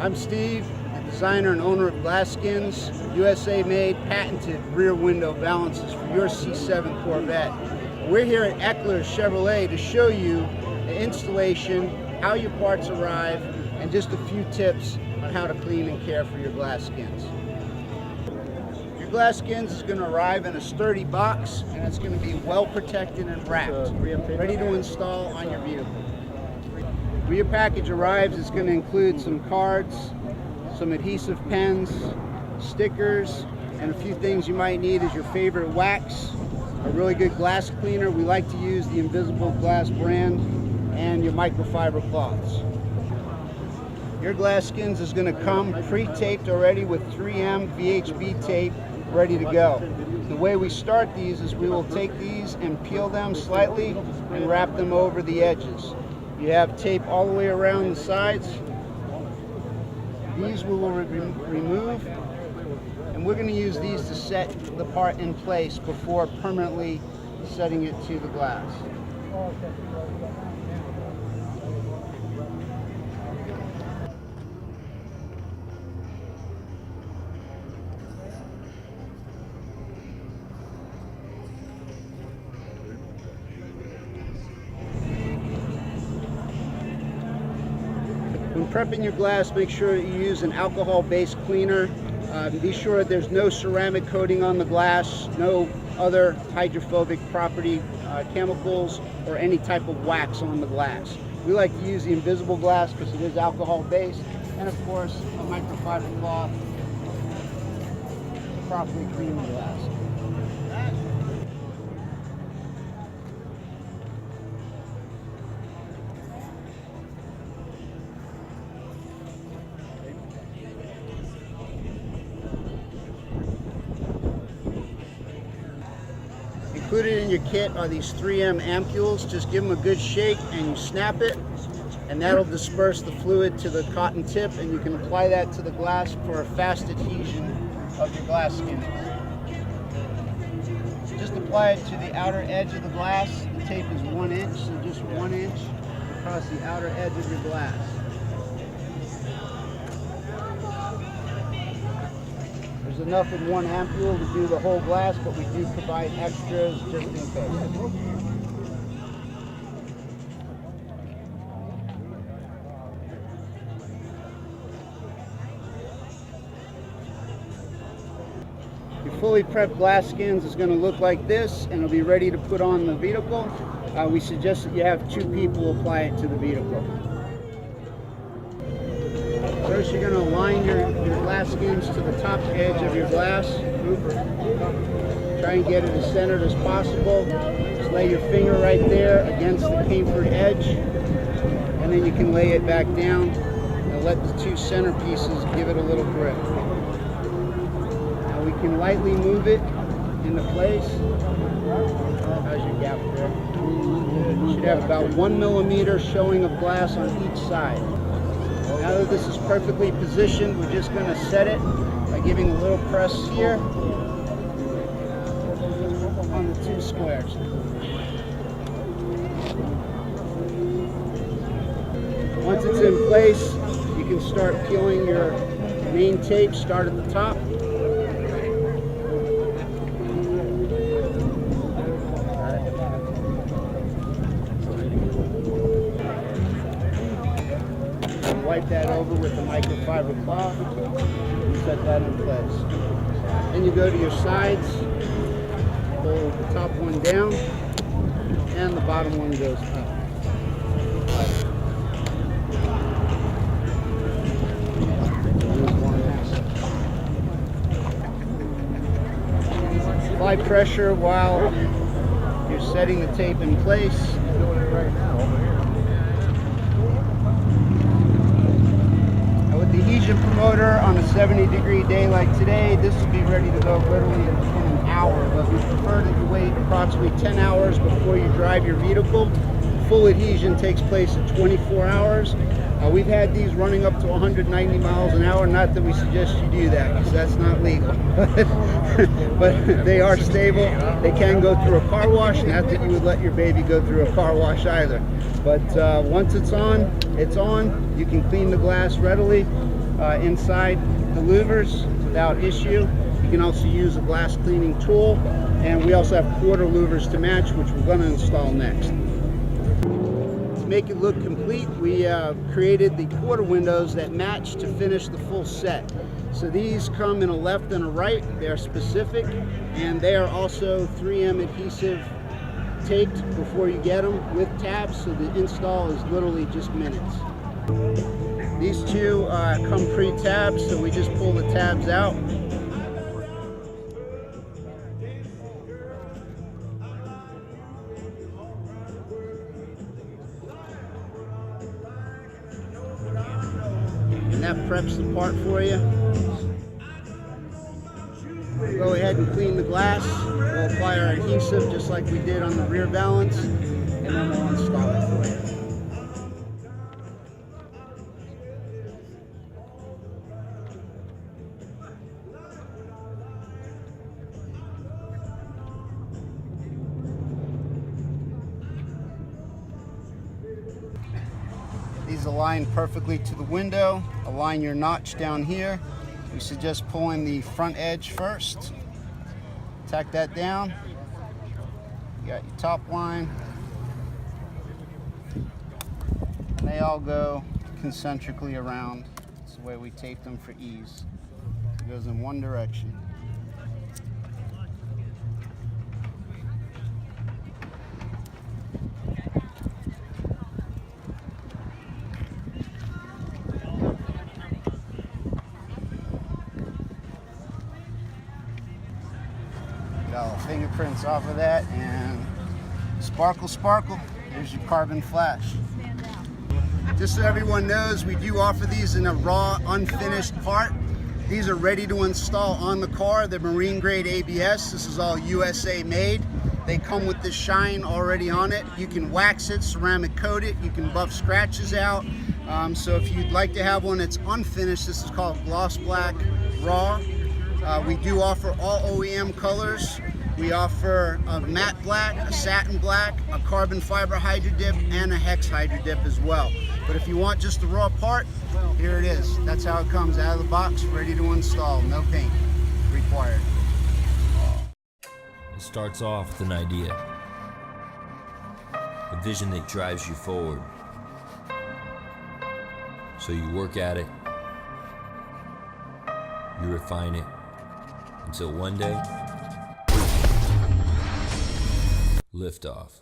I'm Steve, the designer and owner of GlassSkinz, USA made, patented rear window balances for your C7 Corvette. We're here at Eckler's Chevrolet to show you the installation, how your parts arrive, and just a few tips on how to clean and care for your GlassSkinz. Your GlassSkinz is going to arrive in a sturdy box, and it's going to be well protected and wrapped, ready to install on your vehicle. When your package arrives, it's going to include some cards, some adhesive pens, stickers, and a few things you might need is your favorite wax, a really good glass cleaner. We like to use the Invisible Glass brand, and your microfiber cloths. Your GlassSkinz is going to come pre-taped already with 3M VHB tape ready to go. The way we start these is we will take these and peel them slightly and wrap them over the edges. You have tape all the way around the sides. These we will remove, and we're going to use these to set the part in place before permanently setting it to the glass. When prepping your glass, make sure that you use an alcohol-based cleaner. Be sure that there's no ceramic coating on the glass, no other hydrophobic property chemicals, or any type of wax on the glass. We like to use the Invisible Glass because it is alcohol-based, and of course a microfiber cloth to properly clean the glass. Included in your kit are these 3M ampules. Just give them a good shake and you snap it, and that'll disperse the fluid to the cotton tip, and you can apply that to the glass for a fast adhesion of your GlassSkinz. Just apply it to the outer edge of the glass. The tape is 1 inch, so just 1 inch across the outer edge of your glass. There's enough in 1 ampule to do the whole glass, but we do provide extras just in case. Your fully prepped GlassSkinz is going to look like this, and it'll be ready to put on the vehicle. We suggest that you have 2 people apply it to the vehicle. First, you're going to align your GlassSkinz to the top edge of your glass. Try and get it as centered as possible. Just lay your finger right there against the chamfered edge, and then you can lay it back down and let the 2 center pieces give it a little grip. Now we can lightly move it into place. How's your gap there? You should have about 1 millimeter showing of glass on each side. Now that this is perfectly positioned, we're just going to set it by giving a little press here on the 2 squares. Once it's in place, you can start peeling your main tape. Start at the top. Wipe that over with the microfiber cloth and set that in place. Then you go to your sides, pull the top one down, and the bottom one goes up. Apply pressure while you're setting the tape in place. I'm doing it right now over here. With the Adhesion promoter on a 70-degree day like today, this will be ready to go literally in an hour, but we prefer that you wait approximately 10 hours before you drive your vehicle. Full adhesion takes place in 24 hours. We've had these running up to 190 miles an hour. Not that we suggest you do that, because that's not legal. But they are stable. They can go through a car wash. Not that you would let your baby go through a car wash either. But once it's on, it's on. You can clean the glass readily. inside the louvers without issue. You can also use a glass cleaning tool, and we also have quarter louvers to match, which we're going to install next. To make it look complete, we created the quarter windows that match to finish the full set. So these come in a left and a right. They're specific, and they are also 3M adhesive taped before you get them with tabs, so the install is literally just minutes. These two come pre-tabbed, so we just pull the tabs out. And that preps the part for you. Go ahead and clean the glass. We'll apply our adhesive just like we did on the rear valance, and then we'll install it for you. These align perfectly to the window. Align your notch down here. We suggest pulling the front edge first. Tack that down. You got your top line. And they all go concentrically around. That's the way we tape them for ease. It goes in one direction. Get all the fingerprints off of that, and sparkle, sparkle. Here's your carbon flash. Just so everyone knows, we do offer these in a raw, unfinished part. These are ready to install on the car. They're marine grade ABS. This is all USA made. They come with the shine already on it. You can wax it, ceramic coat it. You can buff scratches out. So if you'd like to have one that's unfinished, this is called gloss black raw. We do offer all OEM colors. We offer a matte black, a satin black, a carbon fiber hydro dip, and a hex hydro dip as well. But if you want just the raw part, here it is. That's how it comes out of the box, ready to install. No paint required. It starts off with an idea, a vision that drives you forward. So you work at it, you refine it, until one day, lift off.